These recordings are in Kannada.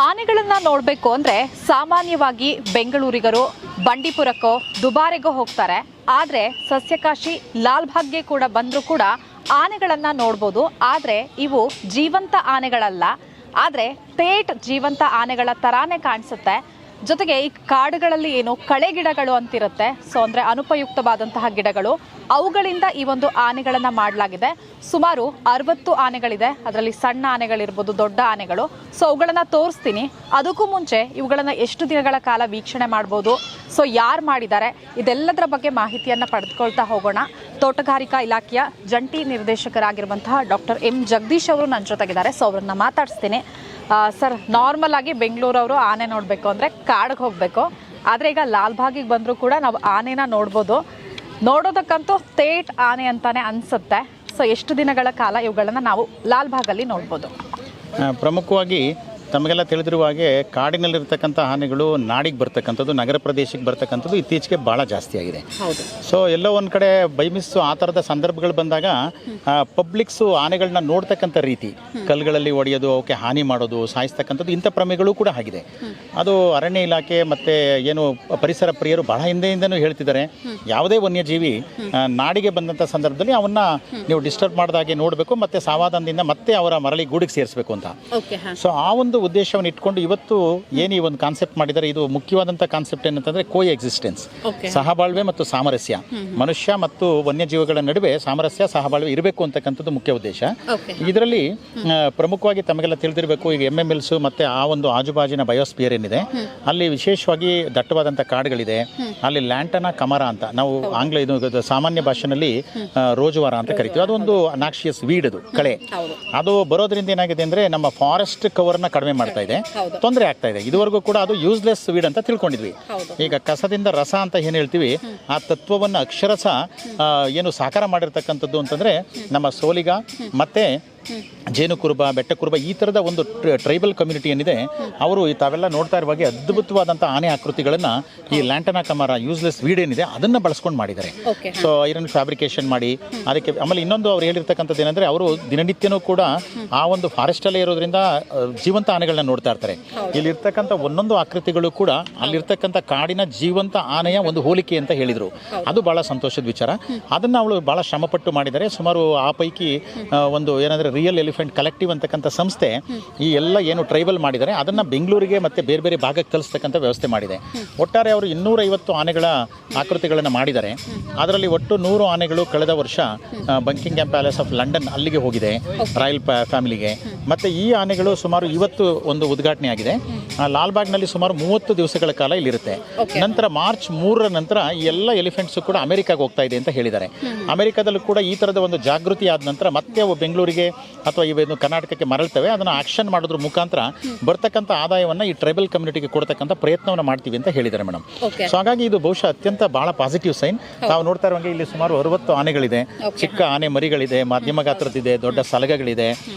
ಆನೆಗಳನ್ನ ನೋಡಬೇಕು ಅಂದ್ರೆ ಸಾಮಾನ್ಯವಾಗಿ ಬೆಂಗಳೂರಿಗರು ಬಂಡೀಪುರಕ್ಕೋ ದುಬಾರೆಗೋ ಹೋಗ್ತಾರೆ. ಆದ್ರೆ ಸಸ್ಯಕಾಶಿ ಲಾಲ್ಬಾಗ್ಗೆ ಕೂಡ ಬಂದರೂ ಕೂಡ ಆನೆಗಳನ್ನ ನೋಡ್ಬೋದು. ಆದ್ರೆ ಇವು ಜೀವಂತ ಆನೆಗಳಲ್ಲ, ಆದ್ರೆ ತೇಟ್ ಜೀವಂತ ಆನೆಗಳ ತರಾನೇ ಕಾಣಿಸುತ್ತೆ. ಜೊತೆಗೆ ಈ ಕಾಡುಗಳಲ್ಲಿ ಏನು ಕಳೆ ಗಿಡಗಳು ಅಂತಿರುತ್ತೆ, ಸೊ ಅಂದ್ರೆ ಅನುಪಯುಕ್ತವಾದಂತಹ ಗಿಡಗಳು, ಅವುಗಳಿಂದ ಈ ಒಂದು ಆನೆಗಳನ್ನ ಮಾಡಲಾಗಿದೆ. ಸುಮಾರು 60 ಆನೆಗಳಿದೆ. ಅದರಲ್ಲಿ ಸಣ್ಣ ಆನೆಗಳಿರ್ಬೋದು, ದೊಡ್ಡ ಆನೆಗಳು. ಸೊ ಅವುಗಳನ್ನ ತೋರಿಸ್ತೀನಿ. ಅದಕ್ಕೂ ಮುಂಚೆ ಇವುಗಳನ್ನ ಎಷ್ಟು ದಿನಗಳ ಕಾಲ ವೀಕ್ಷಣೆ ಮಾಡ್ಬೋದು, ಸೊ ಯಾರು ಮಾಡಿದ್ದಾರೆ, ಇದೆಲ್ಲದರ ಬಗ್ಗೆ ಮಾಹಿತಿಯನ್ನ ಪಡೆದುಕೊಳ್ತಾ ಹೋಗೋಣ. ತೋಟಗಾರಿಕಾ ಇಲಾಖೆಯ ಜಂಟಿ ನಿರ್ದೇಶಕರಾಗಿರುವಂತಹ ಡಾಕ್ಟರ್ ಎಂ ಜಗದೀಶ್ ಅವರು ನನ್ನ ಜೊತೆಗಿದ್ದಾರೆ. ಸೊ ಅವ್ರನ್ನ ಮಾತಾಡಿಸ್ತೀನಿ. ಸರ್, ನಾರ್ಮಲ್ ಆಗಿ ಬೆಂಗಳೂರವರು ಆನೆ ನೋಡಬೇಕು ಅಂದರೆ ಕಾಡಿಗೆ ಹೋಗಬೇಕು. ಆದರೆ ಈಗ ಲಾಲ್ಬಾಗಿಗೆ ಬಂದರೂ ಕೂಡ ನಾವು ಆನೆನ ನೋಡ್ಬೋದು. ನೋಡೋದಕ್ಕಂತೂ ತೇಟ್ ಆನೆ ಅಂತಾನೆ ಅನಿಸುತ್ತೆ. ಸೊ ಎಷ್ಟು ದಿನಗಳ ಕಾಲ ಇವುಗಳನ್ನು ನಾವು ಲಾಲ್ಬಾಗಲ್ಲಿ ನೋಡ್ಬೋದು? ಪ್ರಮುಖವಾಗಿ ತಮಗೆಲ್ಲ ತಿಳಿದಿರುವ ಹಾಗೆ ಕಾಡಿನಲ್ಲಿರ್ತಕ್ಕಂಥ ಆನೆಗಳು ನಾಡಿಗೆ ಬರ್ತಕ್ಕಂಥದ್ದು, ನಗರ ಪ್ರದೇಶಕ್ಕೆ ಬರ್ತಕ್ಕಂಥದ್ದು ಇತ್ತೀಚೆಗೆ ಭಾಳ ಜಾಸ್ತಿ ಆಗಿದೆ. ಸೊ ಎಲ್ಲೋ ಒಂದು ಕಡೆ ಬೈಮಿಸ್ಸು ಆ ಥರದ ಸಂದರ್ಭಗಳು ಬಂದಾಗ ಪಬ್ಲಿಕ್ಸು ಆನೆಗಳನ್ನ ನೋಡ್ತಕ್ಕಂಥ ರೀತಿ, ಕಲ್ಲುಗಳಲ್ಲಿ ಹೊಡೆಯೋದು, ಅವಕ್ಕೆ ಹಾನಿ ಮಾಡೋದು, ಸಾಯಿಸ್ತಕ್ಕಂಥದ್ದು, ಇಂಥ ಪ್ರಮೇಯಗಳು ಕೂಡ ಆಗಿದೆ. ಅದು ಅರಣ್ಯ ಇಲಾಖೆ ಮತ್ತು ಏನು ಪರಿಸರ ಪ್ರಿಯರು ಬಹಳ ಹಿಂದೆಯಿಂದನೂ ಹೇಳ್ತಿದ್ದಾರೆ, ಯಾವುದೇ ವನ್ಯಜೀವಿ ನಾಡಿಗೆ ಬಂದಂಥ ಸಂದರ್ಭದಲ್ಲಿ ಅವನ್ನ ನೀವು ಡಿಸ್ಟರ್ಬ್ ಮಾಡಿದಾಗೆ ನೋಡಬೇಕು, ಮತ್ತು ಸಾವಾದಂದಿಂದ ಮತ್ತೆ ಅವರ ಮರಳಿ ಗೂಡಿಗೆ ಸೇರಿಸಬೇಕು ಅಂತ. ಸೊ ಆ ಒಂದು ಉದ್ದೇಶವನ್ನು ಇಟ್ಕೊಂಡು ಇವತ್ತು ಏನು ಈ ಒಂದು ಕಾನ್ಸೆಪ್ಟ್ ಮಾಡಿದ್ದಾರೆ, ಇದು ಮುಖ್ಯವಾದಂಥ ಕಾನ್ಸೆಪ್ಟ್ ಏನಂತಂದ್ರೆ ಕೋ ಎಕ್ಸಿಸ್ಟೆನ್ಸ್, ಸಹಬಾಳ್ವೆ ಮತ್ತು ಸಾಮರಸ್ಯ. ಮನುಷ್ಯ ಮತ್ತು ವನ್ಯಜೀವಿಗಳ ನಡುವೆ ಸಾಮರಸ್ಯ, ಸಹಬಾಳ್ವೆ ಇರಬೇಕು ಅಂತಕ್ಕಂಥದ್ದು ಮುಖ್ಯ ಉದ್ದೇಶ. ಇದರಲ್ಲಿ ಪ್ರಮುಖವಾಗಿ ತಮಗೆಲ್ಲ ತಿಳಿದಿರಬೇಕು, ಈಗ MMLs ಮತ್ತೆ ಆ ಒಂದು ಆಜುಬಾಜಿನ ಬಯೋಸ್ಪಿಯರ್ ಏನಿದೆ, ಅಲ್ಲಿ ವಿಶೇಷವಾಗಿ ದಟ್ಟವಾದಂಥ ಕಾಡುಗಳಿದೆ. ಅಲ್ಲಿ ಲ್ಯಾಂಟನಾ ಕಮರ ಅಂತ ನಾವು ಆಂಗ್ಲ ಇದು ಸಾಮಾನ್ಯ ಭಾಷೆಯಲ್ಲಿ ರೋಜುವಾರ ಅಂತ ಕರಿತೀವಿ. ಅದೊಂದು ನಾಕ್ಷಿಯಸ್ ವೀಡ್, ಅದು ಕಳೆ. ಅದು ಬರೋದ್ರಿಂದ ಏನಾಗಿದೆ ಅಂದ್ರೆ ನಮ್ಮ ಫಾರೆಸ್ಟ್ ಕವರ್ನ ಕಡಿಮೆ ಮಾಡ್ತಾ ಇದೆ, ತೊಂದರೆ ಆಗ್ತಾ ಇದೆ. ಇದುವರೆಗೂ ಕೂಡ ಅದು ಯೂಸ್ಲೆಸ್ ವೀಡ್ ಅಂತ ತಿಳ್ಕೊಂಡಿದ್ವಿ. ಈಗ ಕಸದಿಂದ ರಸ ಅಂತ ಏನು ಹೇಳ್ತೀವಿ, ಆ ತತ್ವವನ್ನು ಅಕ್ಷರಶಃ ಏನು ಸಾಕಾರ ಮಾಡಿರ್ತಕ್ಕಂಥದ್ದು ಅಂತಂದ್ರೆ ನಮ್ಮ ಸೋಲಿಗ ಮತ್ತೆ ಜೇನು ಕುರುಬ, ಬೆಟ್ಟ ಕುರುಬ, ಈ ಥರದ ಒಂದು ಟ್ರೈಬಲ್ ಕಮ್ಯುನಿಟಿ ಏನಿದೆ, ಅವರು ತಾವೆಲ್ಲ ನೋಡ್ತಾ ಇರುವಾಗೆ ಅದ್ಭುತವಾದಂಥ ಆನೆ ಆಕೃತಿಗಳನ್ನು ಈ ಲ್ಯಾಂಟನಾ ಕಮರ ಯೂಸ್ಲೆಸ್ ವೀಡ್ ಏನಿದೆ ಅದನ್ನು ಬಳಸ್ಕೊಂಡು ಮಾಡಿದ್ದಾರೆ. ಸೊ ಐರನ್ ಫ್ಯಾಬ್ರಿಕೇಶನ್ ಮಾಡಿ ಅದಕ್ಕೆ. ಆಮೇಲೆ ಇನ್ನೊಂದು ಅವ್ರು ಹೇಳಿರ್ತಕ್ಕಂಥದ್ದು ಏನಂದರೆ, ಅವರು ದಿನನಿತ್ಯನೂ ಕೂಡ ಆ ಒಂದು ಫಾರೆಸ್ಟಲ್ಲೇ ಇರೋದ್ರಿಂದ ಜೀವಂತ ಆನೆಗಳನ್ನ ನೋಡ್ತಾ ಇರ್ತಾರೆ. ಇಲ್ಲಿರ್ತಕ್ಕಂಥ ಒಂದೊಂದು ಆಕೃತಿಗಳು ಕೂಡ ಅಲ್ಲಿರ್ತಕ್ಕಂಥ ಕಾಡಿನ ಜೀವಂತ ಆನೆಯ ಒಂದು ಹೋಲಿಕೆ ಅಂತ ಹೇಳಿದರು. ಅದು ಭಾಳ ಸಂತೋಷದ ವಿಚಾರ. ಅದನ್ನು ಅವಳು ಭಾಳ ಶ್ರಮಪಟ್ಟು ಮಾಡಿದ್ದಾರೆ. ಸುಮಾರು ಆ ಪೈಕಿ ಒಂದು ಏನಂದರೆ ರಿಯಲ್ ಎಲಿಫೆಂಟ್ ಕಲೆಕ್ಟಿವ್ ಅಂತಕ್ಕಂಥ ಸಂಸ್ಥೆ ಈ ಎಲ್ಲ ಏನು ಟ್ರೈಬಲ್ ಮಾಡಿದ್ದಾರೆ ಅದನ್ನು ಬೆಂಗಳೂರಿಗೆ ಮತ್ತು ಬೇರೆ ಬೇರೆ ಭಾಗಕ್ಕೆ ತರಿಸ್ತಕ್ಕಂಥ ವ್ಯವಸ್ಥೆ ಮಾಡಿದೆ. ಒಟ್ಟಾರೆ ಅವರು 250 ಆನೆಗಳ ಆಕೃತಿಗಳನ್ನು ಮಾಡಿದ್ದಾರೆ. ಅದರಲ್ಲಿ ಒಟ್ಟು 100 ಆನೆಗಳು ಕಳೆದ ವರ್ಷ ಬಂಕಿಂಗ್ಹ್ಯಾಮ್ ಪ್ಯಾಲೇಸ್ ಆಫ್ ಲಂಡನ್ ಅಲ್ಲಿಗೆ ಹೋಗಿದೆ, ರಾಯಲ್ ಫ್ಯಾಮಿಲಿಗೆ. ಮತ್ತು ಈ ಆನೆಗಳು ಸುಮಾರು ಇವತ್ತು ಒಂದು ಉದ್ಘಾಟನೆ ಆಗಿದೆ. ಲಾಲ್ಬಾಗ್ನಲ್ಲಿ ಸುಮಾರು 30 ದಿವಸಗಳ ಕಾಲ ಇಲ್ಲಿರುತ್ತೆ. ನಂತರ ಮಾರ್ಚ್ 3ರ ನಂತರ ಈ ಎಲ್ಲ ಎಲಿಫೆಂಟ್ಸು ಕೂಡ ಅಮೆರಿಕಾಗೆ ಹೋಗ್ತಾ ಇದೆ ಅಂತ ಹೇಳಿದ್ದಾರೆ. ಅಮೆರಿಕಾದಲ್ಲೂ ಕೂಡ ಈ ಥರದ ಒಂದು ಜಾಗೃತಿ ಆದ ನಂತರ ಮತ್ತೆ ಅವು ಬೆಂಗಳೂರಿಗೆ ಅಥವಾ ಇವೇನು ಕರ್ನಾಟಕಕ್ಕೆ ಮರಳ್ತವೆ, ಅದನ್ನು ಆಕ್ಷನ್ ಮಾಡೋದ್ರ ಮುಖಾಂತರ ಬರ್ತಕ್ಕಂಥ ಆದಾಯವನ್ನು ಈ ಟ್ರೈಬಲ್ ಕಮ್ಯುನಿಟಿಗೆ ಕೊಡ್ತಕ್ಕಂಥ ಪ್ರಯತ್ನವನ್ನು ಮಾಡ್ತೀವಿ ಅಂತ ಹೇಳಿದ್ದಾರೆ ಮೇಡಮ್. ಸೊ ಹಾಗಾಗಿ ಇದು ಬಹುಶಃ ಅತ್ಯಂತ ಬಹಳ ಪಾಸಿಟಿವ್ ಸೈನ್. ತಾವು ನೋಡ್ತಾ ಇರುವಂಗೆ ಇಲ್ಲಿ ಸುಮಾರು 60 ಆನೆಗಳಿದೆ, ಚಿಕ್ಕ ಆನೆ ಮರಿಗಳಿದೆ, ಮಧ್ಯಮ ಗಾತ್ರದಿದೆ, ದೊಡ್ಡ ಸಲಗಗಳಿದೆ.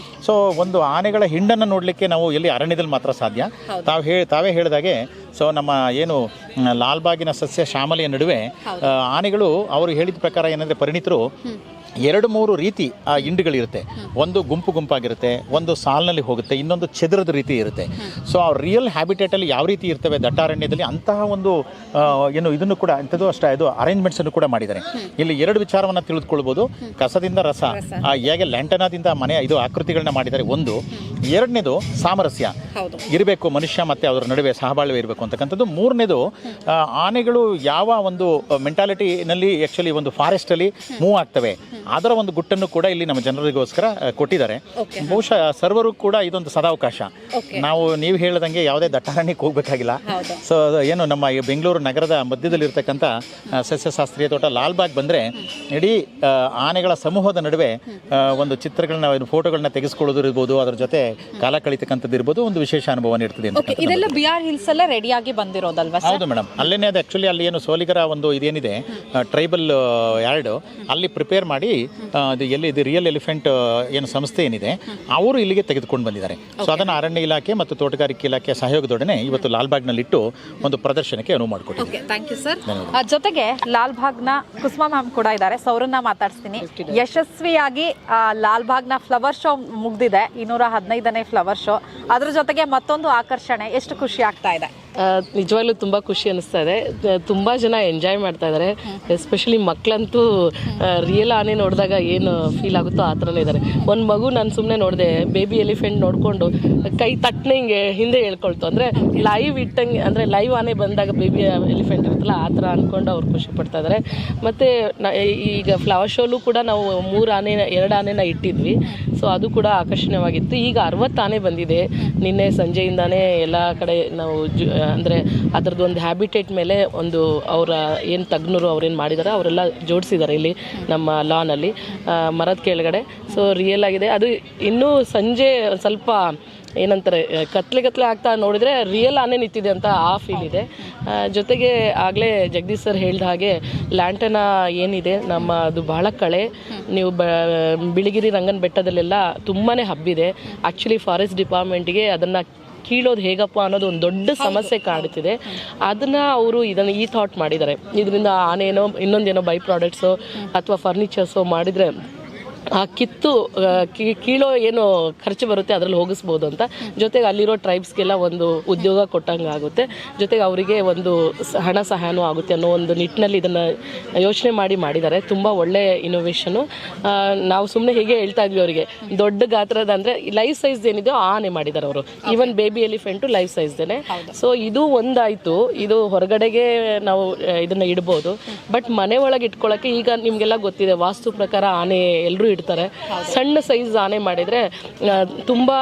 ಸೊ ಒಂದು ಆನೆಗಳ ಹಿಂಡನ್ನು ನೋಡಲಿಕ್ಕೆ ನಾವು ಎಲ್ಲಿ ಅರಣ್ಯದಲ್ಲಿ ಮಾತ್ರ ಸಾಧ್ಯ. ತಾವೇ ಹೇಳಿದಾಗೆ, ಸೊ ನಮ್ಮ ಏನು ಲಾಲ್ಬಾಗಿನ ಸಸ್ಯ ಶ್ಯಾಮಲೆಯ ನಡುವೆ ಆನೆಗಳು ಅವರು ಹೇಳಿದ ಪ್ರಕಾರ ಏನಂದರೆ, ಪರಿಣಿತರು 2-3 ರೀತಿ ಆ ಹಿಂಡುಗಳಿರುತ್ತೆ. ಒಂದು ಗುಂಪು ಗುಂಪಾಗಿರುತ್ತೆ, ಒಂದು ಸಾಲಿನಲ್ಲಿ ಹೋಗುತ್ತೆ, ಇನ್ನೊಂದು ಚದುರದ ರೀತಿ ಇರುತ್ತೆ. ಸೊ ಆ ರಿಯಲ್ ಹ್ಯಾಬಿಟೇಟಲ್ಲಿ ಯಾವ ರೀತಿ ಇರ್ತವೆ ದಟ್ಟಾರಣ್ಯದಲ್ಲಿ, ಅಂತಹ ಒಂದು ಏನು ಇದನ್ನು ಕೂಡ ಅಂಥದ್ದು ಅಷ್ಟೇ ಇದು ಅರೇಂಜ್ಮೆಂಟ್ಸನ್ನು ಕೂಡ ಮಾಡಿದ್ದಾರೆ. ಇಲ್ಲಿ 2 ವಿಚಾರವನ್ನು ತಿಳಿದುಕೊಳ್ಬೋದು. ಕಸದಿಂದ ರಸ, ಹೇಗೆ ಲ್ಯಾಂಟನಾದಿಂದ ಮನೆ ಇದು ಆಕೃತಿಗಳನ್ನ ಮಾಡಿದ್ದಾರೆ ಒಂದು. ಎರಡನೇದು ಸಾಮರಸ್ಯ ಇರಬೇಕು, ಮನುಷ್ಯ ಮತ್ತು ಅದರ ನಡುವೆ ಸಹಬಾಳ್ವೆ ಇರಬೇಕು ಅಂತಕ್ಕಂಥದ್ದು. ಮೂರನೇದು ಆನೆಗಳು ಯಾವ ಒಂದು ಮೆಂಟಾಲಿಟಿನಲ್ಲಿ ಆ್ಯಕ್ಚುಲಿ ಒಂದು ಫಾರೆಸ್ಟಲ್ಲಿ ಮೂವ್ ಆಗ್ತವೆ, ಅದರ ಒಂದು ಗುಟ್ಟನ್ನು ಕೂಡ ಇಲ್ಲಿ ನಮ್ಮ ಜನರಿಗೋಸ್ಕರ ಕೊಟ್ಟಿದ್ದಾರೆ. ಬಹುಶಃ ಸರ್ವರು ಕೂಡ ಇದೊಂದು ಸದಾವಕಾಶ. ನೀವು ಹೇಳ್ದಂಗೆ ಯಾವುದೇ ದಟ್ಟಾರಣ್ಯಕ್ಕೆ ಹೋಗ್ಬೇಕಾಗಿಲ್ಲ. ಸೊ ಏನು ನಮ್ಮ ಈ ಬೆಂಗಳೂರು ನಗರದ ಮಧ್ಯದಲ್ಲಿರ್ತಕ್ಕಂಥ ಸಸ್ಯಶಾಸ್ತ್ರೀಯ ತೋಟ ಲಾಲ್ಬಾಗ್ ಬಂದರೆ ಇಡೀ ಆನೆಗಳ ಸಮೂಹದ ನಡುವೆ ಒಂದು ಚಿತ್ರಗಳನ್ನ, ಫೋಟೋಗಳನ್ನ ತೆಗೆಸ್ಕೊಳ್ಳೋದು ಇರ್ಬೋದು, ಅದರ ಜೊತೆ ಕಾಲ ಕಳಿತಕ್ಕಂಥದ್ದು ಇರ್ಬೋದು, ಒಂದು ವಿಶೇಷ ಅನುಭವ ಇರ್ತದೆ. ಇದೆಲ್ಲ ಬಿಆರ್ ಹಿಲ್ಸ್ ಅಲ್ಲೇ ರೆಡಿಯಾಗಿ ಬಂದಿರೋದಲ್ವಾ? ಹೌದು ಮೇಡಮ್, ಅಲ್ಲೇನೇ ಅದು ಆ್ಯಕ್ಚುಲಿ ಅಲ್ಲಿ ಏನು ಸೋಲಿಗರ ಒಂದು ಇದೇನಿದೆ ಟ್ರೈಬಲ್ ಯಾರ್ಡ್, ಅಲ್ಲಿ ಪ್ರಿಪೇರ್ ಮಾಡಿ ಮಾಡಿ ಇದು ರಿಯಲ್ ಎಲಿಫೆಂಟ್ ಏನು ಸಂಸ್ಥೆ ಏನಿದೆ ಅವರು ಇಲ್ಲಿಗೆ ತೆಗೆದುಕೊಂಡು ಬಂದಿದ್ದಾರೆ. ಸೊ ಅದನ್ನು ಅರಣ್ಯ ಇಲಾಖೆ ಮತ್ತು ತೋಟಗಾರಿಕೆ ಇಲಾಖೆಯ ಸಹಯೋಗದೊಡನೆ ಇವತ್ತು ಲಾಲ್ಬಾಗ್ನಲ್ಲಿಟ್ಟು ಒಂದು ಪ್ರದರ್ಶನಕ್ಕೆ ಅನುವು ಮಾಡಿಕೊಟ್ಟಿದ್ದಾರೆ. Thank you sir. ಜೊತೆಗೆ ಲಾಲ್ಬಾಗ್ನ ಕುಸುಮಾ ಮ್ಯಾಮ್ ಕೂಡ ಇದ್ದಾರೆ, ಸೊ ಅವ್ರನ್ನ ಮಾತಾಡ್ತೀನಿ. ಯಶಸ್ವಿಯಾಗಿ ಲಾಲ್ಬಾಗ್ನ ಫ್ಲವರ್ ಶೋ ಮುಗ್ದಿದೆ, 215ನೇ ಫ್ಲವರ್ ಶೋ. ಅದ್ರ ಜೊತೆಗೆ ಮತ್ತೊಂದು ಆಕರ್ಷಣೆ, ಎಷ್ಟು ಖುಷಿ ಆಗ್ತಾ ಇದೆ? ನಿಜವಾಗ್ಲೂ ತುಂಬ ಖುಷಿ ಅನಿಸ್ತಾ ಇದೆ. ತುಂಬ ಜನ ಎಂಜಾಯ್ ಮಾಡ್ತಾ ಇದ್ದಾರೆ, ಎಸ್ಪೆಷಲಿ ಮಕ್ಕಳಂತೂ ರಿಯಲ್ ಆನೆ ನೋಡಿದಾಗ ಏನು ಫೀಲ್ ಆಗುತ್ತೋ ಆ ಥರನೇ ಇದ್ದಾರೆ. ಒಂದು ಮಗು ನಾನು ಸುಮ್ಮನೆ ನೋಡಿದೆ, ಬೇಬಿ ಎಲಿಫೆಂಟ್ ನೋಡಿಕೊಂಡು ಕೈ ತಟ್ಟನೆ ಹಿಂಗೆ ಹಿಂದೆ ಹೇಳ್ಕೊಳ್ತು, ಅಂದರೆ ಲೈವ್ ಇಟ್ಟಂಗೆ, ಅಂದರೆ ಲೈವ್ ಆನೆ ಬಂದಾಗ ಬೇಬಿ ಎಲಿಫೆಂಟ್ ಇರುತ್ತಲ್ಲ ಆ ಥರ ಅಂದ್ಕೊಂಡು ಅವ್ರು ಖುಷಿ ಪಡ್ತಾ ಇದ್ದಾರೆ. ಮತ್ತು ಈಗ ಫ್ಲವರ್ ಶೋಲು ಕೂಡ ನಾವು 2 ಆನೆನ ಇಟ್ಟಿದ್ವಿ, ಸೊ ಅದು ಕೂಡ ಆಕರ್ಷಣೀಯವಾಗಿತ್ತು. ಈಗ 60 ಆನೆ ಬಂದಿದೆ. ನಿನ್ನೆ ಸಂಜೆಯಿಂದಾನೇ ಎಲ್ಲ ಕಡೆ ನಾವು ಅಂದರೆ ಅದರದ್ದು ಒಂದು ಹ್ಯಾಬಿಟೇಟ್ ಮೇಲೆ ಒಂದು ಅವರ ಏನು ತಜ್ಞರು ಅವ್ರೇನು ಮಾಡಿದ್ದಾರೆ ಅವರೆಲ್ಲ ಜೋಡಿಸಿದ್ದಾರೆ ಇಲ್ಲಿ ನಮ್ಮ ಲಾನಲ್ಲಿ ಮರದ ಕೆಳಗಡೆ. ಸೊ ರಿಯಲ್ ಆಗಿದೆ ಅದು. ಇನ್ನೂ ಸಂಜೆ ಸ್ವಲ್ಪ ಏನಂತಾರೆ ಕತ್ಲೆ ಆಗ್ತಾ ನೋಡಿದರೆ ರಿಯಲ್ ಆನೆ ನಿಂತಿದೆ ಅಂತ ಆ ಫೀಲ್ ಇದೆ. ಜೊತೆಗೆ ಆಗಲೇ ಜಗದೀಶ್ ಸರ್ ಹೇಳಿದ ಹಾಗೆ ಲ್ಯಾಂಟನ ಏನಿದೆ ನಮ್ಮ ಅದು ಬಹಳ ಕಳೆ. ನೀವು ಬಿಳಿಗಿರಿ ರಂಗನ ಬೆಟ್ಟದಲ್ಲೆಲ್ಲ ತುಂಬಾ ಹಬ್ಬಿದೆ. ಆ್ಯಕ್ಚುಲಿ ಫಾರೆಸ್ಟ್ ಡಿಪಾರ್ಟ್ಮೆಂಟ್ಗೆ ಅದನ್ನು ಕೀಳೋದು ಹೇಗಪ್ಪ ಅನ್ನೋದು ಒಂದು ದೊಡ್ಡ ಸಮಸ್ಯೆ ಕಾಡ್ತಿದೆ. ಅದನ್ನು ಅವರು ಈ ಥಾಟ್ ಮಾಡಿದ್ದಾರೆ. ಇದರಿಂದ ಆನೇನೋ ಇನ್ನೊಂದೇನೋ ಬೈ ಪ್ರಾಡಕ್ಟ್ಸು ಅಥವಾ ಫರ್ನಿಚರ್ಸು ಮಾಡಿದರೆ ಆ ಕಿತ್ತು ಕೀಳೋ ಏನು ಖರ್ಚು ಬರುತ್ತೆ ಅದರಲ್ಲಿ ಹೋಗಿಸ್ಬೋದು ಅಂತ. ಜೊತೆಗೆ ಅಲ್ಲಿರೋ ಟ್ರೈಬ್ಸ್ಗೆಲ್ಲ ಒಂದು ಉದ್ಯೋಗ ಕೊಟ್ಟಂಗೆ ಆಗುತ್ತೆ, ಜೊತೆಗೆ ಅವರಿಗೆ ಒಂದು ಹಣ ಸಹಾಯನೂ ಆಗುತ್ತೆ ಅನ್ನೋ ಒಂದು ನಿಟ್ಟಿನಲ್ಲಿ ಇದನ್ನು ಯೋಚನೆ ಮಾಡಿದ್ದಾರೆ. ತುಂಬ ಒಳ್ಳೆ ಇನೋವೇಷನು. ನಾವು ಸುಮ್ಮನೆ ಹೀಗೆ ಹೇಳ್ತಾ ಇದ್ವಿ ಅವರಿಗೆ, ದೊಡ್ಡ ಗಾತ್ರದ ಅಂದರೆ ಲೈಫ್ ಸೈಜ್ ಏನಿದೆಯೋ ಆ ಆನೆ ಮಾಡಿದ್ದಾರೆ ಅವರು. ಈವನ್ ಬೇಬಿ ಎಲಿಫೆಂಟು ಲೈಫ್ ಸೈಜ್ದೇನೆ. ಸೊ ಇದು ಒಂದಾಯಿತು. ಇದು ಹೊರಗಡೆಗೆ ನಾವು ಇದನ್ನು ಇಡ್ಬೋದು, ಬಟ್ ಮನೆ ಒಳಗೆ ಇಟ್ಕೊಳ್ಳೋಕ್ಕೆ ಈಗ ನಿಮಗೆಲ್ಲ ಗೊತ್ತಿದೆ, ವಾಸ್ತು ಪ್ರಕಾರ ಆನೆ ಎಲ್ಲರೂ ಇಡ್ತಾರೆ. ಸಣ್ಣ ಸೈಜ್ ಆನೆ ಮಾಡಿದರೆ ತುಂಬಾ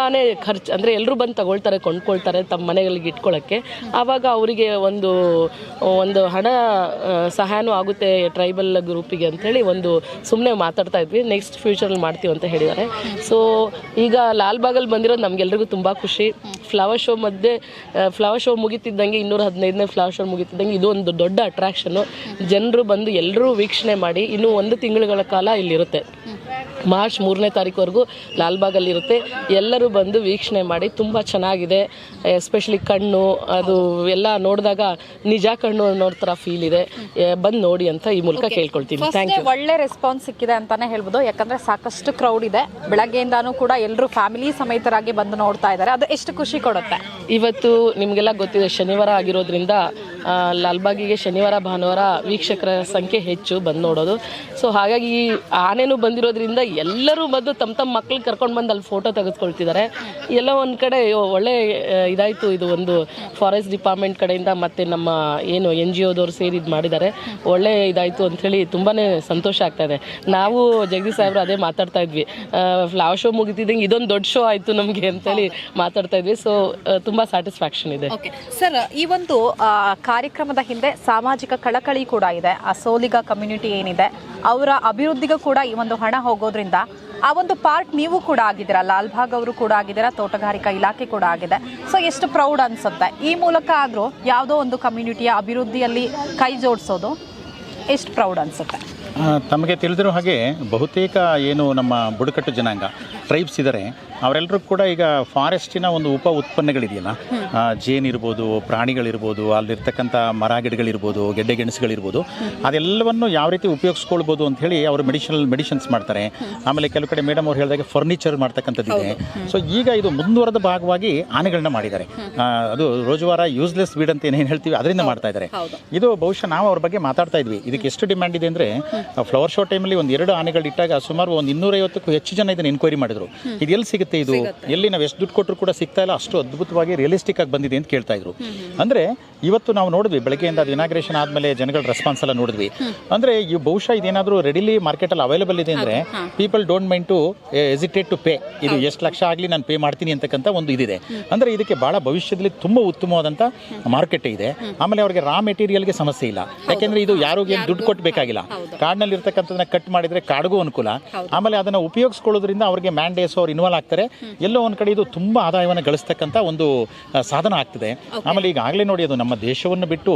ಖರ್ಚು, ಅಂದರೆ ಎಲ್ಲರೂ ಬಂದು ತಗೊಳ್ತಾರೆ, ಕೊಂಡ್ಕೊಳ್ತಾರೆ ತಮ್ಮ ಮನೆಗಳಿಗೆ ಇಟ್ಕೊಳ್ಳೋಕ್ಕೆ. ಆವಾಗ ಅವರಿಗೆ ಒಂದು ಹಣ ಸಹಾಯನೂ ಆಗುತ್ತೆ ಟ್ರೈಬಲ್ ಗ್ರೂಪಿಗೆ ಅಂಥೇಳಿ ಒಂದು ಸುಮ್ಮನೆ ಮಾತಾಡ್ತಾ ಇದ್ವಿ. ನೆಕ್ಸ್ಟ್ ಫ್ಯೂಚರಲ್ಲಿ ಮಾಡ್ತೀವಿ ಅಂತ ಹೇಳಿದ್ದಾರೆ. ಸೊ ಈಗ ಲಾಲ್ಬಾಗಲ್ಲಿ ಬಂದಿರೋದು ನಮಗೆಲ್ರಿಗೂ ತುಂಬ ಖುಷಿ. ಫ್ಲವರ್ ಶೋ ಮುಗಿತಿದ್ದಂಗೆ 215ನೇ ಫ್ಲವರ್ ಶೋ ಮುಗಿತಿದ್ದಂಗೆ ಇದು ಒಂದು ದೊಡ್ಡ ಅಟ್ರಾಕ್ಷನ್ನು. ಜನರು ಬಂದು ಎಲ್ಲರೂ ವೀಕ್ಷಣೆ ಮಾಡಿ ಇನ್ನೂ 1 ತಿಂಗಳುಗಳ ಕಾಲ ಇಲ್ಲಿರುತ್ತೆ. ಮಾರ್ಚ್ 3ನೇ ತಾರೀಕುವರೆಗೂ ಲಾಲ್ಬಾಗಲ್ಲಿರುತ್ತೆ. ಎಲ್ಲರೂ ಬಂದು ವೀಕ್ಷಣೆ ಮಾಡಿ ತುಂಬ ಚೆನ್ನಾಗಿದೆ. ಎಸ್ಪೆಷಲಿ ಕಣ್ಣು ಅದು ಎಲ್ಲ ನೋಡಿದಾಗ ನಿಜ ಕಣ್ಣು ನೋಡ್ತಾರ ಫೀಲ್ ಇದೆ. ಬಂದು ನೋಡಿ ಅಂತ ಈ ಮೂಲಕ ಕೇಳ್ಕೊಳ್ತೀನಿ. Thank you. ಒಳ್ಳೆ ರೆಸ್ಪಾನ್ಸ್ ಸಿಕ್ಕಿದೆ ಅಂತಾನೆ ಹೇಳ್ಬೋದು, ಯಾಕಂದ್ರೆ ಸಾಕಷ್ಟು ಕ್ರೌಡ್ ಇದೆ. ಬೆಳಗ್ಗೆಯಿಂದಾನು ಕೂಡ ಎಲ್ಲರೂ ಫ್ಯಾಮಿಲಿ ಸಮೇತರಾಗಿ ಬಂದು ನೋಡ್ತಾ ಇದ್ದಾರೆ. ಅದು ಎಷ್ಟು ಖುಷಿ ಕೊಡುತ್ತೆ. ಇವತ್ತು ನಿಮಗೆಲ್ಲ ಗೊತ್ತಿದೆ, ಶನಿವಾರ ಆಗಿರೋದ್ರಿಂದ ಲಾಲ್ಬಾಗಿಗೆ ಶನಿವಾರ ಭಾನುವಾರ ವೀಕ್ಷಕರ ಸಂಖ್ಯೆ ಹೆಚ್ಚು ಬಂದು ನೋಡೋದು. ಸೊ ಹಾಗಾಗಿ ಆನೆನೂ ಬಂದಿರೋದ್ರಿಂದ ಎಲ್ಲರೂ ಬಂದು ತಮ್ಮ ಮಕ್ಕಳು ಕರ್ಕೊಂಡು ಬಂದು ಅಲ್ಲಿ ಫೋಟೋ ತೆಗೆದುಕೊಳ್ತಿದ್ದಾರೆ. ಎಲ್ಲ ಒಂದು ಕಡೆ ಒಳ್ಳೆ ಇದಾಯಿತು. ಇದು ಒಂದು ಫಾರೆಸ್ಟ್ ಡಿಪಾರ್ಟ್ಮೆಂಟ್ ಕಡೆಯಿಂದ ಮತ್ತು ನಮ್ಮ ಏನು NGOದವ್ರು ಸೇರಿ ಇದು ಮಾಡಿದ್ದಾರೆ. ಒಳ್ಳೆ ಇದಾಯಿತು ಅಂಥೇಳಿ ತುಂಬಾ ಸಂತೋಷ ಆಗ್ತಾಯಿದೆ. ನಾವು ಜಗದೀಶ್ ಸಾಹೇಬ್ರು ಅದೇ ಮಾತಾಡ್ತಾ ಇದ್ವಿ, ಫ್ಲವರ್ ಶೋ ಮುಗಿತಿದ್ದಂಗೆ ಇದೊಂದು ದೊಡ್ಡ ಶೋ ಆಯಿತು ನಮಗೆ ಅಂತೇಳಿ ಮಾತಾಡ್ತಾ ಇದ್ವಿ. ಸೊ ತುಂಬ ಸ್ಯಾಟಿಸ್ಫ್ಯಾಕ್ಷನ್ ಇದೆ. ಸರ್, ಈ ಒಂದು ಕಾರ್ಯಕ್ರಮದ ಹಿಂದೆ ಸಾಮಾಜಿಕ ಕಳಕಳಿ ಕೂಡ ಇದೆ. ಆ ಸೋಲಿಗ ಕಮ್ಯುನಿಟಿ ಏನಿದೆ ಅವರ ಅಭಿವೃದ್ಧಿಗೂ ಕೂಡ ಈ ಒಂದು ಹಣ ಹೋಗೋದ್ರಿಂದ ಆ ಒಂದು ಪಾರ್ಟ್ ನೀವು ಕೂಡ ಆಗಿದ್ದೀರಾ, ಲಾಲ್ಬಾಗ್ ಅವರು ಕೂಡ ಆಗಿದ್ದೀರಾ, ತೋಟಗಾರಿಕಾ ಇಲಾಖೆ ಕೂಡ ಆಗಿದೆ. ಸೊ ಎಷ್ಟು ಪ್ರೌಡ್ ಅನ್ಸುತ್ತೆ. ಈ ಮೂಲಕ ಆದರೂ ಯಾವುದೋ ಒಂದು ಕಮ್ಯುನಿಟಿಯ ಅಭಿವೃದ್ಧಿಯಲ್ಲಿ ಕೈ ಜೋಡಿಸೋದು ಎಷ್ಟು ಪ್ರೌಡ್ ಅನ್ಸುತ್ತೆ. ತಮಗೆ ತಿಳಿದಿರೋ ಹಾಗೆ ಬಹುತೇಕ ಏನು ನಮ್ಮ ಬುಡಕಟ್ಟು ಜನಾಂಗ ಟ್ರೈಬ್ಸ್ ಇದ್ದಾರೆ ಅವರೆಲ್ಲರೂ ಕೂಡ ಈಗ ಫಾರೆಸ್ಟಿನ ಒಂದು ಉಪ ಉತ್ಪನ್ನಗಳಿದೆಯಲ್ಲ, ಜೇನಿರ್ಬೋದು, ಪ್ರಾಣಿಗಳಿರ್ಬೋದು, ಅಲ್ಲಿರ್ತಕ್ಕಂಥ ಮರ ಗಿಡಗಳಿರ್ಬೋದು, ಗೆಡ್ಡೆ ಗೆಣಸುಗಳಿರ್ಬೋದು, ಅದೆಲ್ಲವನ್ನು ಯಾವ ರೀತಿ ಉಪಯೋಗಿಸ್ಕೊಳ್ಬೋದು ಅಂತ ಹೇಳಿ ಅವರು ಮೆಡಿಷನ್ಸ್ ಮಾಡ್ತಾರೆ. ಆಮೇಲೆ ಕೆಲವು ಕಡೆ ಮೇಡಮ್ ಅವ್ರು ಹೇಳಿದಾಗ ಫರ್ನಿಚರ್ ಮಾಡ್ತಕ್ಕಂಥದ್ದಿದೆ. ಸೊ ಈಗ ಇದು ಮುಂದುವರೆದ ಭಾಗವಾಗಿ ಆನೆಗಳನ್ನ ಮಾಡಿದ್ದಾರೆ. ಅದು ರೋಜುವಾರ ಯೂಸ್ಲೆಸ್ ವೀಡ್ ಅಂತ ಏನೇನು ಹೇಳ್ತೀವಿ ಅದರಿಂದ ಮಾಡ್ತಾ ಇದ್ದಾರೆ. ಇದು ಬಹುಶಃ ನಾವು ಅವ್ರ ಬಗ್ಗೆ ಮಾತಾಡ್ತಾ ಇದ್ವಿ. ಇದಕ್ಕೆ ಎಷ್ಟು ಡಿಮ್ಯಾಂಡ್ ಇದೆ ಅಂದರೆ, ಫ್ಲವರ್ ಶೋ ಟೈಮಲ್ಲಿ 1-2 ಆನೆಗಳು ಇಟ್ಟಾಗ ಸುಮಾರು 250ಕ್ಕೂ ಹೆಚ್ಚು ಜನ ಇದನ್ನು ಎನ್ಕ್ವೈರಿ ಮಾಡಿದ್ರು. ಇದು ಎಲ್ಲಿ ಸಿಗುತ್ತೆ, ಇದು ಎಲ್ಲಿ ನಾವು ಎಷ್ಟು ದುಡ್ಡು ಕೊಟ್ಟರು ಕೂಡ ಸಿಗ್ತಾ ಇಲ್ಲ, ಅಷ್ಟು ಅದ್ಭುತವಾಗಿ ರಿಯಲಿಸ್ಟಿಕ್ ಆಗಿ ಬಂದಿದೆ ಅಂತ ಕೇಳ್ತಾ ಇದ್ರು. ಅಂದರೆ ಇವತ್ತು ನಾವು ನೋಡಿದ್ವಿ ಬೆಳಗ್ಗೆಯಿಂದ ಅದು ಇನಾಗ್ರೇಷನ್ ಆದಮೇಲೆ ಜನಗಳ ರೆಸ್ಪಾನ್ಸ್ ಎಲ್ಲ ನೋಡಿದ್ವಿ. ಅಂದರೆ ಇವು ಬಹುಶಃ ಇದೇನಾದರೂ ರೆಡಿಲಿ ಮಾರ್ಕೆಟಲ್ಲಿ ಅವೈಲೇಬಲ್ ಇದೆ ಅಂದರೆ people don't mind to hesitate to pay. ಇದು ಎಷ್ಟು ಲಕ್ಷ ಆಗಲಿ ನಾನು ಪೇ ಮಾಡ್ತೀನಿ ಅಂತಕ್ಕಂಥ ಒಂದು ಇದಿದೆ. ಅಂದರೆ ಇದಕ್ಕೆ ಭಾಳ ಭವಿಷ್ಯದಲ್ಲಿ ತುಂಬ ಉತ್ತಮವಾದಂಥ ಮಾರ್ಕೆಟ್ ಇದೆ. ಆಮೇಲೆ ಅವರಿಗೆ ರಾ ಮೆಟೀರಿಯಲ್ಗೆ ಸಮಸ್ಯೆ ಇಲ್ಲ, ಯಾಕೆಂದರೆ ಇದು ಯಾರಿಗೂ ಏನು ದುಡ್ಡು ಕೊಟ್ಟು ಬೇಕಾಗಿಲ್ಲ. ಕಾಡಿನಲ್ಲಿ ಇರ್ತಕ್ಕಂಥದನ್ನ ಕಟ್ ಮಾಡಿದರೆ ಕಾಡಿಗೂ ಅನುಕೂಲ. ಆಮೇಲೆ ಅದನ್ನು ಉಪಯೋಗಿಸ್ಕೊಳ್ಳೋದ್ರಿಂದ ಅವರಿಗೆ ಲ್ಯಾಂಡ್ ಡೇಸ್ ಅವ್ರು ಇನ್ವಾಲ್ವ್ ಆಗ್ತಾರೆ. ಎಲ್ಲೋ ಒಂದು ಕಡೆ ಇದು ತುಂಬ ಆದಾಯವನ್ನು ಗಳಿಸ್ತಕ್ಕಂಥ ಒಂದು ಸಾಧನ ಆಗ್ತದೆ. ಆಮೇಲೆ ಈಗಾಗಲೇ ನೋಡಿ ಅದು ನಮ್ಮ ದೇಶವನ್ನು ಬಿಟ್ಟು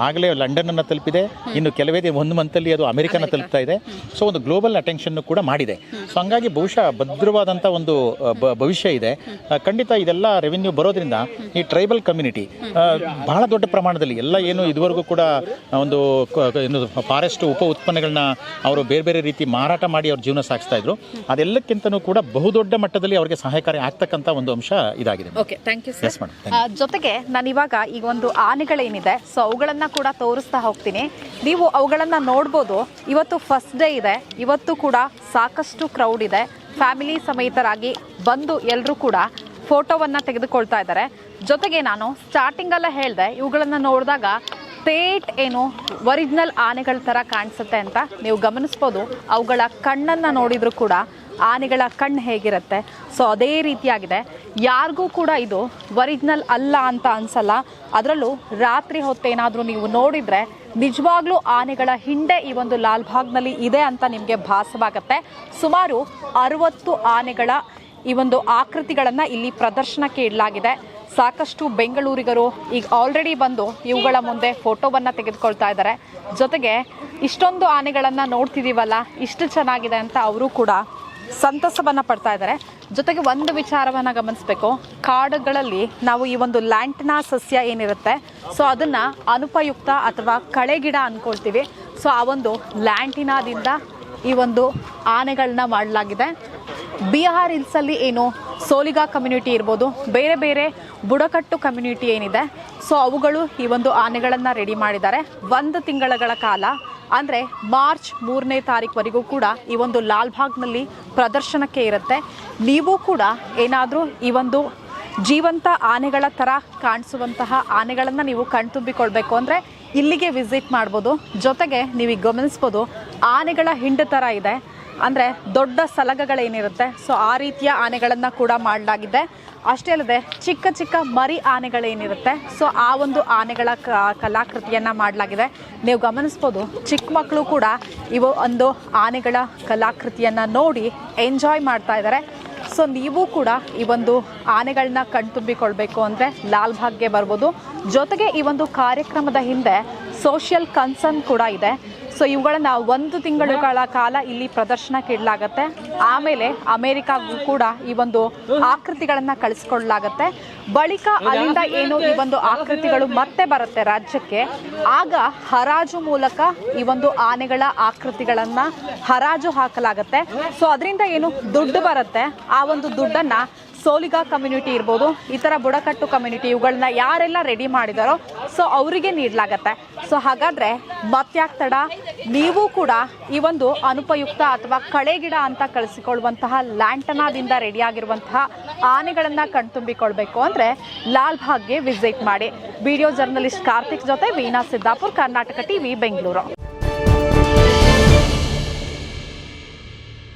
ಆಗಲೇ ಲಂಡನನ್ನು ತಲುಪಿದೆ, ಇನ್ನು ಕೆಲವೇ ಒಂದು ಮಂತಲ್ಲಿ ಅದು ಅಮೆರಿಕನ ತಲುಪ್ತಾ ಇದೆ. ಸೊ ಒಂದು ಗ್ಲೋಬಲ್ ಅಟೆನ್ಷನ್ ಕೂಡ ಮಾಡಿದೆ. ಸೊ ಹಂಗಾಗಿ ಬಹುಶಃ ಭದ್ರವಾದಂಥ ಒಂದು ಭವಿಷ್ಯ ಇದೆ. ಖಂಡಿತ ಇದೆಲ್ಲ ರೆವಿನ್ಯೂ ಬರೋದ್ರಿಂದ ಈ ಟ್ರೈಬಲ್ ಕಮ್ಯುನಿಟಿ ಬಹಳ ದೊಡ್ಡ ಪ್ರಮಾಣದಲ್ಲಿ ಎಲ್ಲ ಏನು ಇದುವರೆಗೂ ಕೂಡ ಒಂದು ಏನು ಫಾರೆಸ್ಟ್ ಉಪ ಉತ್ಪನ್ನಗಳನ್ನ ಅವರು ಬೇರೆ ಬೇರೆ ರೀತಿ ಮಾರಾಟ ಮಾಡಿ ಅವ್ರ ಜೀವನ ಸಾಗಿಸ್ತಾ ಇದ್ರು, ಅದೆಲ್ಲಕ್ಕಿಂತನೂ ಕೂಡ ಬಹುದೊಡ್ಡ ಮಟ್ಟದಲ್ಲಿ ಅವರಿಗೆ ಸಹಾಯಕಾರಿ ಆಗ್ತಕ್ಕಂಥ ಒಂದು ಅಂಶ ಇದಾಗಿದೆ. ಜೊತೆಗೆ ನಾನು ಇವಾಗ ಈಗ ಒಂದು ಆನೆಗಳೇನಿದೆ ಸೊ ಅವುಗಳನ್ನ ಕೂಡ ತೋರಿಸ್ತಾ ಹೋಗ್ತೀನಿ. ನೀವು ಅವುಗಳನ್ನ ನೋಡ್ಬೋದು. ಇವತ್ತು ಫಸ್ಟ್ ಡೇ ಇದೆ, ಇವತ್ತು ಕೂಡ ಸಾಕಷ್ಟು ಕ್ರೌಡ್ ಇದೆ. ಫ್ಯಾಮಿಲಿ ಸಮೇತರಾಗಿ ಬಂದು ಎಲ್ಲರೂ ಕೂಡ ಫೋಟೋವನ್ನ ತೆಗೆದುಕೊಳ್ತಾ ಇದ್ದಾರೆ. ಜೊತೆಗೆ ನಾನು ಸ್ಟಾರ್ಟಿಂಗಲ್ಲೇ ಹೇಳಿದೆ, ಇವುಗಳನ್ನ ನೋಡಿದಾಗ ತೇಟ್ ಏನು ಒರಿಜಿನಲ್ ಆನೆಗಳ ಥರ ಕಾಣಿಸುತ್ತೆ ಅಂತ ನೀವು ಗಮನಿಸ್ಬೋದು. ಅವುಗಳ ಕಣ್ಣನ್ನು ನೋಡಿದರೂ ಕೂಡ ಆನೆಗಳ ಕಣ್ಣು ಹೇಗಿರುತ್ತೆ ಸೊ ಅದೇ ರೀತಿಯಾಗಿದೆ. ಯಾರಿಗೂ ಕೂಡ ಇದು ಒರಿಜಿನಲ್ ಅಲ್ಲ ಅಂತ ಅನ್ಸಲ್ಲ. ಅದರಲ್ಲೂ ರಾತ್ರಿ ಹೊತ್ತೇನಾದರೂ ನೀವು ನೋಡಿದರೆ ನಿಜವಾಗ್ಲೂ ಆನೆಗಳ ಹಿಂಡೆ ಈ ಒಂದು ಲಾಲ್ಬಾಗ್ನಲ್ಲಿ ಇದೆ ಅಂತ ನಿಮಗೆ ಭಾಸವಾಗುತ್ತೆ. ಸುಮಾರು 60 ಆನೆಗಳ ಈ ಒಂದು ಆಕೃತಿಗಳನ್ನು ಇಲ್ಲಿ ಪ್ರದರ್ಶನಕ್ಕೆ ಇಡಲಾಗಿದೆ. ಸಾಕಷ್ಟು ಬೆಂಗಳೂರಿಗರು ಈಗ ಆಲ್ರೆಡಿ ಬಂದು ಇವುಗಳ ಮುಂದೆ ಫೋಟೋವನ್ನು ತೆಗೆದುಕೊಳ್ತಾ ಇದ್ದಾರೆ. ಜೊತೆಗೆ ಇಷ್ಟೊಂದು ಆನೆಗಳನ್ನು ನೋಡ್ತಿದ್ದೀವಲ್ಲ, ಇಷ್ಟು ಚೆನ್ನಾಗಿದೆ ಅಂತ ಅವರು ಕೂಡ ಸಂತಸವನ್ನು ಪಡ್ತಾ ಇದ್ದಾರೆ. ಜೊತೆಗೆ ಒಂದು ವಿಚಾರವನ್ನು ಗಮನಿಸಬೇಕು, ಕಾಡುಗಳಲ್ಲಿ ನಾವು ಈ ಒಂದು ಲ್ಯಾಂಟನಾ ಸಸ್ಯ ಏನಿರುತ್ತೆ ಸೊ ಅದನ್ನು ಅನುಪಯುಕ್ತ ಅಥವಾ ಕಳೆಗಿಡ ಅಂದ್ಕೊಳ್ತೀವಿ. ಸೊ ಆ ಒಂದು ಲ್ಯಾಂಟಿನಾದಿಂದ ಈ ಒಂದು ಆನೆಗಳನ್ನ ಮಾಡಲಾಗಿದೆ. ಬಿಹಾರ್ ಹಿಲ್ಸಲ್ಲಿ ಏನು ಸೋಲಿಗಾ ಕಮ್ಯುನಿಟಿ ಇರ್ಬೋದು, ಬೇರೆ ಬೇರೆ ಬುಡಕಟ್ಟು ಕಮ್ಯುನಿಟಿ ಏನಿದೆ ಸೊ ಅವುಗಳು ಈ ಒಂದು ಆನೆಗಳನ್ನು ರೆಡಿ ಮಾಡಿದ್ದಾರೆ. 1 ತಿಂಗಳ ಕಾಲ ಅಂದರೆ ಮಾರ್ಚ್ 3ನೇ ತಾರೀಕುವರೆಗೂ ಕೂಡ ಈ ಒಂದು ಲಾಲ್ಬಾಗ್ನಲ್ಲಿ ಪ್ರದರ್ಶನಕ್ಕೆ ಇರುತ್ತೆ. ನೀವು ಕೂಡ ಏನಾದರೂ ಈ ಒಂದು ಜೀವಂತ ಆನೆಗಳ ಥರ ಕಾಣಿಸುವಂತಹ ಆನೆಗಳನ್ನು ನೀವು ಕಣ್ತುಂಬಿಕೊಳ್ಬೇಕು ಅಂದರೆ ಇಲ್ಲಿಗೆ ವಿಸಿಟ್ ಮಾಡ್ಬೋದು. ಜೊತೆಗೆ ನೀವು ಗಮನಿಸ್ಬೋದು, ಆನೆಗಳ ಹಿಂಡು ಥರ ಇದೆ, ಅಂದರೆ ದೊಡ್ಡ ಸಲಗಗಳೇನಿರುತ್ತೆ ಸೊ ಆ ರೀತಿಯ ಆನೆಗಳನ್ನು ಕೂಡ ಮಾಡಲಾಗಿದೆ. ಅಷ್ಟೇ ಅಲ್ಲದೆ ಚಿಕ್ಕ ಚಿಕ್ಕ ಮರಿ ಆನೆಗಳೇನಿರುತ್ತೆ ಸೊ ಆ ಒಂದು ಆನೆಗಳ ಕಲಾಕೃತಿಯನ್ನು ಮಾಡಲಾಗಿದೆ. ನೀವು ಗಮನಿಸ್ಬೋದು, ಚಿಕ್ಕ ಮಕ್ಕಳು ಕೂಡ ಇವು ಒಂದು ಆನೆಗಳ ಕಲಾಕೃತಿಯನ್ನು ನೋಡಿ ಎಂಜಾಯ್ ಮಾಡ್ತಾ ಇದ್ದಾರೆ. ಸೊ ನೀವು ಕೂಡ ಈ ಒಂದು ಆನೆಗಳನ್ನ ಕಣ್ತುಂಬಿಕೊಳ್ಬೇಕು ಅಂದರೆ ಲಾಲ್ಬಾಗ್ಗೆ ಬರ್ಬೋದು. ಜೊತೆಗೆ ಈ ಒಂದು ಕಾರ್ಯಕ್ರಮದ ಹಿಂದೆ ಸೋಷಿಯಲ್ ಕನ್ಸರ್ನ್ ಕೂಡ ಇದೆ. ಸೊ ಇವುಗಳನ್ನು 1 ತಿಂಗಳ ಕಾಲ ಇಲ್ಲಿ ಪ್ರದರ್ಶನಕ್ಕೆ ಇಡಲಾಗತ್ತೆ. ಆಮೇಲೆ ಅಮೆರಿಕಾಗೂ ಕೂಡ ಈ ಒಂದು ಆಕೃತಿಗಳನ್ನು ಕಳಿಸ್ಕೊಡ್ಲಾಗತ್ತೆ. ಬಳಿಕ ಅಲ್ಲಿಂದ ಏನು ಈ ಒಂದು ಆಕೃತಿಗಳು ಮತ್ತೆ ಬರುತ್ತೆ ರಾಜ್ಯಕ್ಕೆ, ಆಗ ಹರಾಜು ಮೂಲಕ ಈ ಒಂದು ಆನೆಗಳ ಆಕೃತಿಗಳನ್ನು ಹರಾಜು ಹಾಕಲಾಗತ್ತೆ. ಸೊ ಅದರಿಂದ ಏನು ದುಡ್ಡು ಬರುತ್ತೆ, ಆ ಒಂದು ದುಡ್ಡನ್ನು ಸೋಲಿಗಾ ಕಮ್ಯುನಿಟಿ ಇರ್ಬೋದು, ಈ ಥರ ಬುಡಕಟ್ಟು ಕಮ್ಯುನಿಟಿ ಇವುಗಳನ್ನ ಯಾರೆಲ್ಲ ರೆಡಿ ಮಾಡಿದಾರೋ ಸೊ ಅವರಿಗೆ ನೀಡಲಾಗತ್ತೆ. ಸೊ ಹಾಗಾದರೆ ಮತ್ಯಾಕ್ ತಡ, ನೀವು ಕೂಡ ಈ ಒಂದು ಅನುಪಯುಕ್ತ ಅಥವಾ ಕಳೆಗಿಡ ಅಂತ ಕಳಿಸಿಕೊಳ್ಳುವಂತಹ ಲ್ಯಾಂಟನಾದಿಂದ ರೆಡಿಯಾಗಿರುವಂತಹ ಆನೆಗಳನ್ನು ಕಣ್ತುಂಬಿಕೊಳ್ಬೇಕು ಅಂದರೆ ಲಾಲ್ಬಾಗ್ಗೆ ವಿಸಿಟ್ ಮಾಡಿ. ವಿಡಿಯೋ ಜರ್ನಲಿಸ್ಟ್ ಕಾರ್ತಿಕ್ ಜೊತೆ ವೀಣಾ ಸಿದ್ದಾಪುರ್, ಕರ್ನಾಟಕ ಟಿವಿ, ಬೆಂಗಳೂರು.